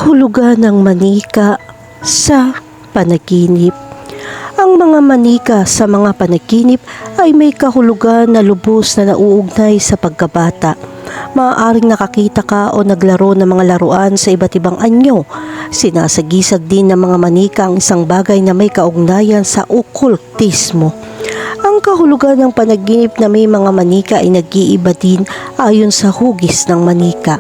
Kahulugan ng manika sa panaginip. Ang mga manika sa mga panaginip ay may kahulugan na lubos na nauugnay sa pagkabata. Maaaring nakakita ka o naglaro ng mga laruan sa iba't ibang anyo. Sinasagisag din ng mga manika ang isang bagay na may kaugnayan sa okultismo. Ang kahulugan ng panaginip na may mga manika ay nag-iiba din ayon sa hugis ng manika.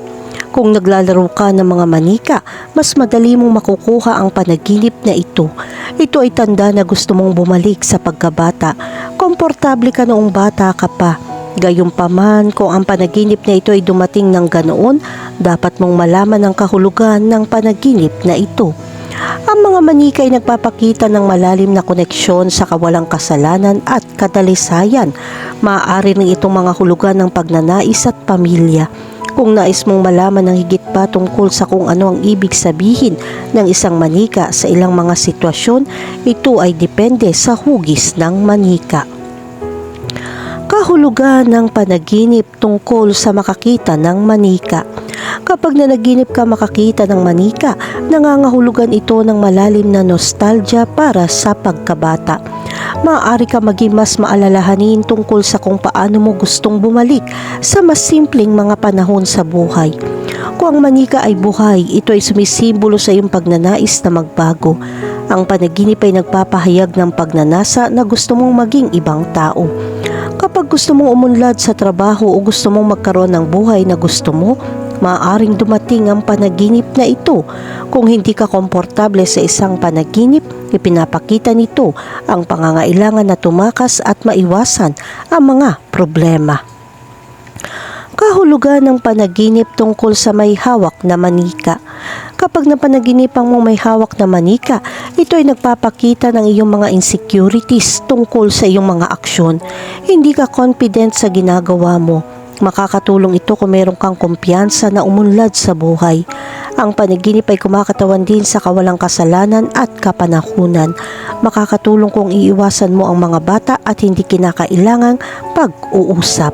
Kung naglalaro ka ng mga manika, mas madali mong makukuha ang panaginip na ito. Ito ay tanda na gusto mong bumalik sa pagkabata. Komportable ka noong bata ka pa. Gayunpaman, kung ang panaginip na ito ay dumating ng ganoon, dapat mong malaman ang kahulugan ng panaginip na ito. Ang mga manika ay nagpapakita ng malalim na koneksyon sa kawalang kasalanan at kadalisayan. Maaari rin itong mga hulugan ng pagnanais at pamilya. Kung nais mong malaman ng higit pa tungkol sa kung ano ang ibig sabihin ng isang manika sa ilang mga sitwasyon, ito ay depende sa hugis ng manika. Kahulugan ng panaginip tungkol sa makakita ng manika. Kapag nanaginip ka makakita ng manika, nangangahulugan ito ng malalim na nostalgia para sa pagkabata. Maaari ka maging mas maalalahanin tungkol sa kung paano mo gustong bumalik sa mas simpleng mga panahon sa buhay. Kung ang manika ay buhay, ito ay sumisimbolo sa iyong pagnanais na magbago. Ang panaginip ay nagpapahayag ng pagnanasa na gusto mong maging ibang tao. Kapag gusto mong umunlad sa trabaho o gusto mong magkaroon ng buhay na gusto mo, maaaring dumating ang panaginip na ito. Kung hindi ka komportable sa isang panaginip, ipinapakita nito ang pangangailangan na tumakas at maiwasan ang mga problema. Kahulugan ng panaginip tungkol sa may hawak na manika. Kapag napanaginipan mong may hawak na manika, ito ay nagpapakita ng iyong mga insecurities tungkol sa iyong mga aksyon. Hindi ka confident sa ginagawa mo. Makakatulong ito kung meron kang kumpiyansa na umunlad sa buhay. Ang panaginip ay kumakatawan din sa kawalang kasalanan at kapanahunan. Makakatulong kung iiwasan mo ang mga bata at hindi kinakailangang pag-uusap.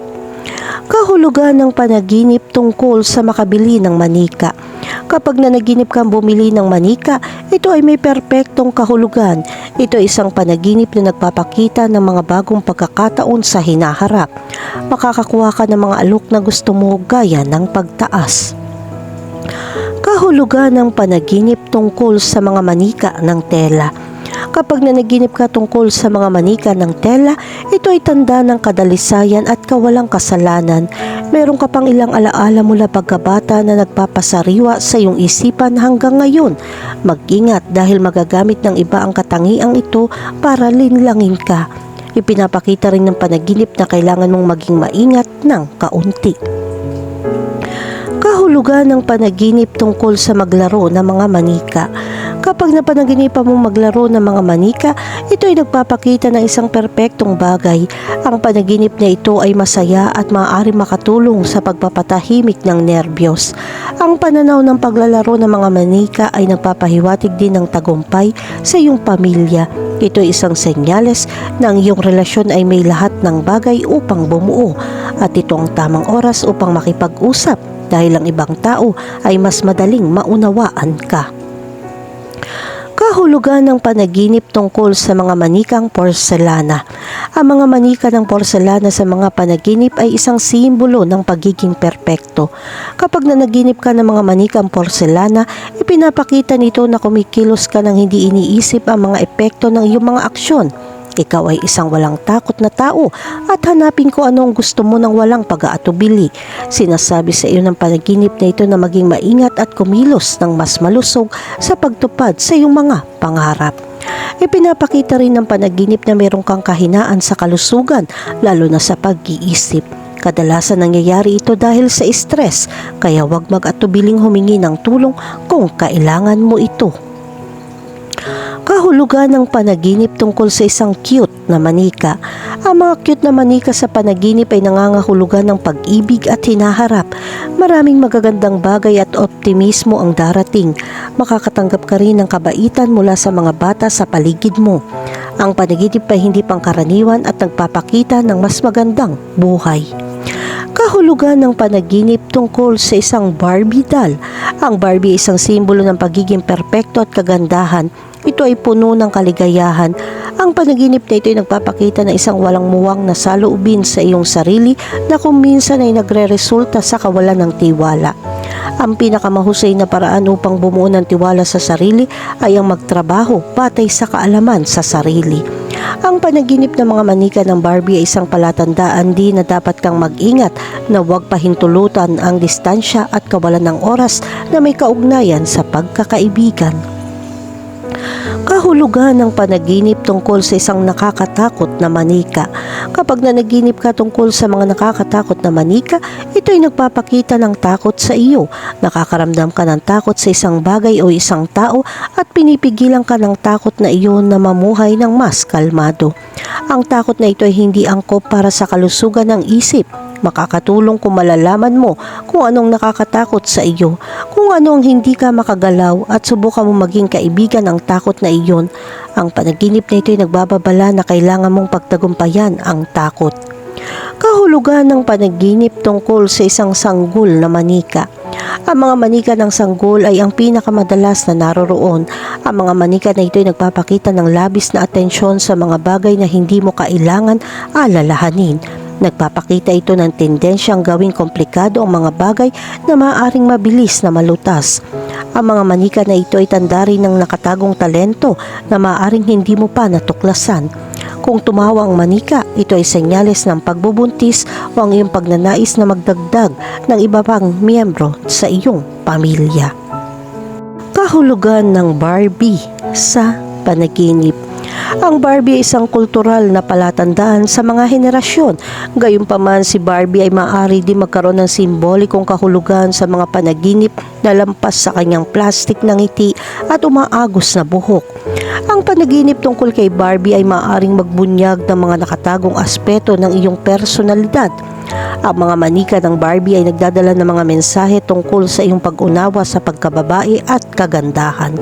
Kahulugan ng panaginip tungkol sa makabili ng manika. Kapag nanaginip kang bumili ng manika, ito ay may perpektong kahulugan. Ito ay isang panaginip na nagpapakita ng mga bagong pagkakataon sa hinaharap. Makakakuha ka ng mga alok na gusto mo gaya ng pagtaas. Kahulugan ng panaginip tungkol sa mga manika ng tela. Kapag nanaginip ka tungkol sa mga manika ng tela, ito ay tanda ng kadalisayan at kawalang kasalanan. Meron ka pang ilang alaala mula pagkabata na nagpapasariwa sa iyong isipan hanggang ngayon. Mag-ingat dahil magagamit ng iba ang katangiang ito para linlangin ka. Ipinapakita rin ng panaginip na kailangan mong maging maingat ng kaunti. Kahulugan ng panaginip tungkol sa maglaro ng mga manika. Kapag napanaginipan mong maglaro ng mga manika, ito ay nagpapakita ng isang perpektong bagay. Ang panaginip na ito ay masaya at maaari makatulong sa pagpapatahimik ng nerbiyos. Ang pananaw ng paglalaro ng mga manika ay nagpapahiwatig din ng tagumpay sa iyong pamilya. Ito ay isang senyales na ang iyong relasyon ay may lahat ng bagay upang bumuo at ito ang tamang oras upang makipag-usap dahil ang ibang tao ay mas madaling maunawaan ka. Kahulugan ng panaginip tungkol sa mga manikang porselana. Ang mga manika ng porselana sa mga panaginip ay isang simbolo ng pagiging perpekto. Kapag nanaginip ka ng mga manikang porselana, ipinapakita nito na kumikilos ka ng hindi iniisip ang mga epekto ng iyong mga aksyon. Ikaw ay isang walang takot na tao at hanapin ko ano ang gusto mo ng walang pag-aatubili. Sinasabi sa iyo ng panaginip na ito na maging maingat at kumilos ng mas malusog sa pagtupad sa iyong mga pangarap. Ipinapakita rin ng panaginip na mayroon kang kahinaan sa kalusugan, lalo na sa pag-iisip. Kadalasan nangyayari ito dahil sa stress, kaya huwag mag-atubiling humingi ng tulong kung kailangan mo ito. Kahulugan ng panaginip tungkol sa isang cute na manika. Ang mga cute na manika sa panaginip ay nangangahulugan ng pag-ibig at hinaharap. Maraming magagandang bagay at optimismo ang darating. Makakatanggap ka rin ng kabaitan mula sa mga bata sa paligid mo. Ang panaginip ay hindi pangkaraniwan at nagpapakita ng mas magandang buhay. Kahulugan ng panaginip tungkol sa isang Barbie doll. Ang Barbie ay isang simbolo ng pagiging perpekto at kagandahan. Ito ay puno ng kaligayahan. Ang panaginip na ito ay nagpapakita ng isang walang muwang na saloobin sa iyong sarili na kung minsan ay nagre-resulta sa kawalan ng tiwala. Ang pinakamahusay na paraan upang bumuo ng tiwala sa sarili ay ang magtrabaho batay sa kaalaman sa sarili. Ang panaginip ng mga manika ng Barbie ay isang palatandaan din na dapat kang mag-ingat na huwag pahintulutan ang distansya at kawalan ng oras na may kaugnayan sa pagkakaibigan. Kahulugan ng panaginip tungkol sa isang nakakatakot na manika. Kapag nanaginip ka tungkol sa mga nakakatakot na manika, ito ay nagpapakita ng takot sa iyo. Nakakaramdam ka ng takot sa isang bagay o isang tao at pinipigilan ka ng takot na iyon na mamuhay ng mas kalmado. Ang takot na ito ay hindi angkop para sa kalusugan ng isip. Makakatulong kung malalaman mo kung anong nakakatakot sa iyo, kung ano ang hindi ka makagalaw at subukan mo maging kaibigan ng takot na iyon. Ang panaginip na ito ay nagbababala na kailangan mong pagtagumpayan ang takot. Kahulugan ng panaginip tungkol sa isang sanggol na manika. Ang mga manika ng sanggol ay ang pinakamadalas na naroroon. Ang mga manika na ito ay nagpapakita ng labis na atensyon sa mga bagay na hindi mo kailangan alalahanin. Nagpapakita ito ng tendensyang gawing komplikado ang mga bagay na maaaring mabilis na malutas. Ang mga manika na ito ay tanda rin ng nakatagong talento na maaaring hindi mo pa natuklasan. Kung tumawa ang manika, ito ay senyales ng pagbubuntis o ang iyong pagnanais na magdagdag ng iba pang miyembro sa iyong pamilya. Kahulugan ng Barbie sa panaginip. Ang Barbie ay isang kultural na palatandaan sa mga henerasyon. Gayunpaman, si Barbie ay maaari din magkaroon ng simbolikong kahulugan sa mga panaginip na lampas sa kanyang plastik na ngiti at umaagos na buhok. Ang panaginip tungkol kay Barbie ay maaaring magbunyag ng mga nakatagong aspeto ng iyong personalidad. Ang mga manika ng Barbie ay nagdadala ng mga mensahe tungkol sa iyong pag-unawa sa pagkababae at kagandahan.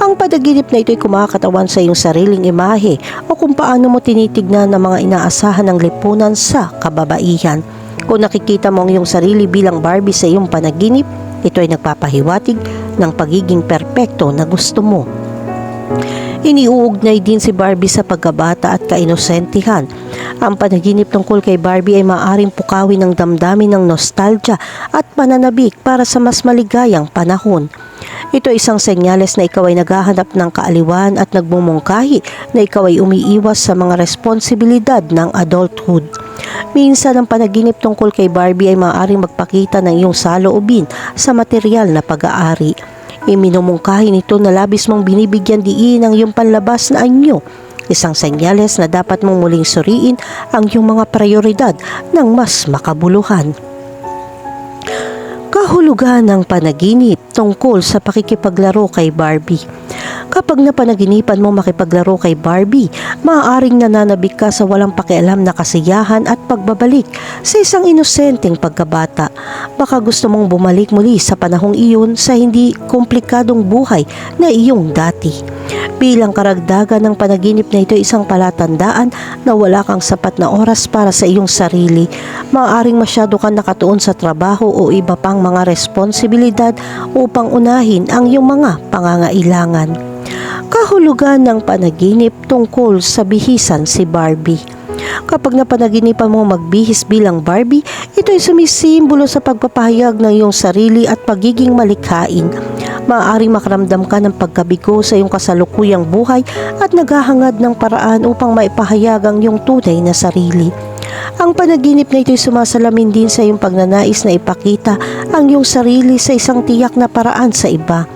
Ang panaginip na ito ay kumakatawan sa iyong sariling imahe o kung paano mo tinitignan ng mga inaasahan ng lipunan sa kababaihan. Kung nakikita mo ang iyong sarili bilang Barbie sa iyong panaginip, ito ay nagpapahiwatig ng pagiging perpekto na gusto mo. Iniuugnay din si Barbie sa pagkabata at kainosentihan. Ang panaginip tungkol kay Barbie ay maaaring pukawin ng damdamin ng nostalgia at pananabik para sa mas maligayang panahon. Ito ay isang senyales na ikaw ay naghahanap ng kaaliwan at nagmumungkahi na ikaw ay umiiwas sa mga responsibilidad ng adulthood. Minsan ang panaginip tungkol kay Barbie ay maaaring magpakita ng iyong saloobin sa material na pag-aari. Iminumungkahi nito na labis mong binibigyan diin ang iyong panlabas na anyo. Isang senyales na dapat mong muling suriin ang iyong mga prioridad ng mas makabuluhan. Kahulugan ng panaginip tungkol sa pakikipaglaro kay Barbie. Kapag napanaginipan mo makipaglaro kay Barbie, maaaring nananabik ka sa walang pakialam na kasiyahan at pagbabalik sa isang inosenteng pagkabata. Baka gusto mong bumalik muli sa panahong iyon sa hindi komplikadong buhay na iyong dati. Bilang karagdagan ng panaginip na ito, isang palatandaan na wala kang sapat na oras para sa iyong sarili. Maaaring masyado kang nakatuon sa trabaho o iba pang mga responsibilidad upang unahin ang iyong mga pangangailangan. Kahulugan ng panaginip tungkol sa bihisan si Barbie. Kapag napanaginipan mo magbihis bilang Barbie, ito ay sumisimbolo sa pagpapahayag ng iyong sarili at pagiging malikhain. Maaaring makaramdam ka ng pagkabigo sa iyong kasalukuyang buhay at naghahangad ng paraan upang maipahayag ang iyong tunay na sarili. Ang panaginip na ito ay sumasalamin din sa iyong pagnanais na ipakita ang iyong sarili sa isang tiyak na paraan sa iba.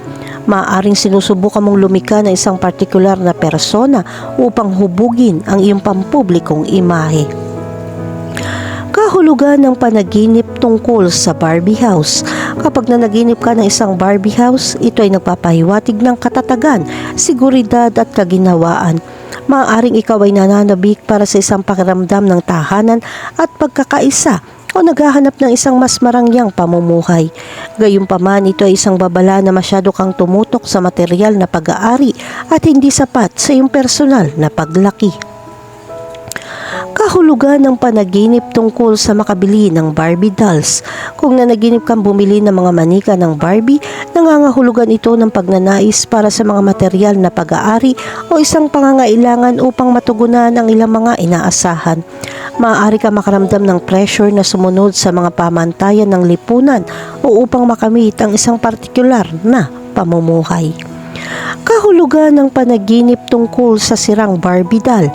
Maaaring sinusubukan mong lumika ng isang partikular na persona upang hubugin ang iyong pampublikong imahe. Kahulugan ng panaginip tungkol sa Barbie house. Kapag nanaginip ka ng isang Barbie house, ito ay nagpapahiwatig ng katatagan, seguridad at kaginhawaan. Maaaring ikaw ay nananabik para sa isang pakiramdam ng tahanan at pagkakaisa o naghahanap ng isang mas marangyang pamumuhay. Gayunpaman, ito ay isang babala na masyado kang tumutok sa material na pag-aari at hindi sapat sa iyong personal na paglaki. Kahulugan ng panaginip tungkol sa makabili ng Barbie dolls. Kung nanaginip kang bumili ng mga manika ng Barbie, nangangahulugan ito ng pagnanais para sa mga material na pag-aari o isang pangangailangan upang matugunan ang ilang mga inaasahan. Maaari ka makaramdam ng pressure na sumunod sa mga pamantayan ng lipunan o upang makamit ang isang partikular na pamumuhay. Kahulugan ng panaginip tungkol sa sirang Barbie doll.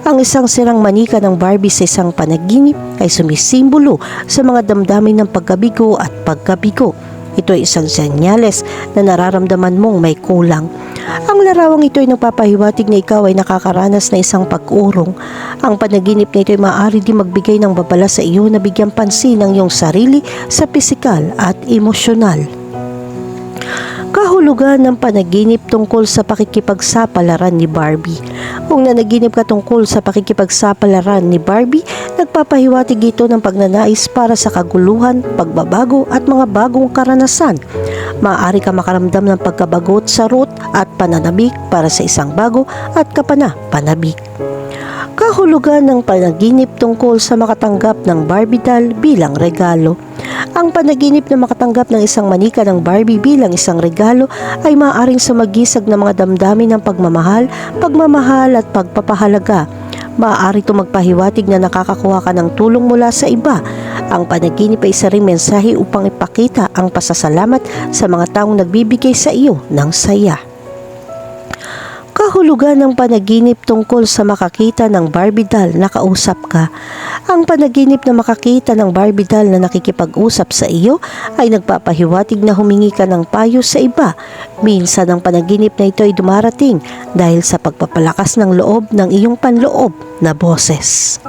Ang isang sirang manika ng Barbie sa isang panaginip ay sumisimbolo sa mga damdamin ng pagkabigo at pagkabigo. Ito ay isang senyales na nararamdaman mong may kulang. Ang larawang ito ay nagpapahiwatig na ikaw ay nakakaranas na isang pag-urong. Ang panaginip na ito ay maaari din magbigay ng babala sa iyo na bigyan pansin ang iyong sarili sa pisikal at emosyonal. Kahulugan ng panaginip tungkol sa pakikipagsapalaran ni Barbie. Kung nanaginip ka tungkol sa pakikipagsapalaran ni Barbie, nagpapahiwatig ito ng pagnanais para sa kaguluhan, pagbabago at mga bagong karanasan. Maaari ka makaramdam ng pagkabagot sa root at pananabik para sa isang bago at kapana-panabik. Kahulugan ng panaginip tungkol sa makatanggap ng Barbie doll bilang regalo. Ang panaginip na makatanggap ng isang manika ng Barbie bilang isang regalo ay maaaring sumagisag ng mga damdamin ng pagmamahal at pagpapahalaga. Maaari itong magpahiwatig na nakakakuha ka ng tulong mula sa iba. Ang panaginip ay isa ring mensahe upang ipakita ang pasasalamat sa mga taong nagbibigay sa iyo ng saya. Kahulugan ng panaginip tungkol sa makakita ng Barbie doll na kausap ka. Ang panaginip na makakita ng Barbie doll na nakikipag-usap sa iyo ay nagpapahiwatig na humingi ka ng payo sa iba. Minsan ang panaginip na ito ay dumarating dahil sa pagpapalakas ng loob ng iyong panloob na boses.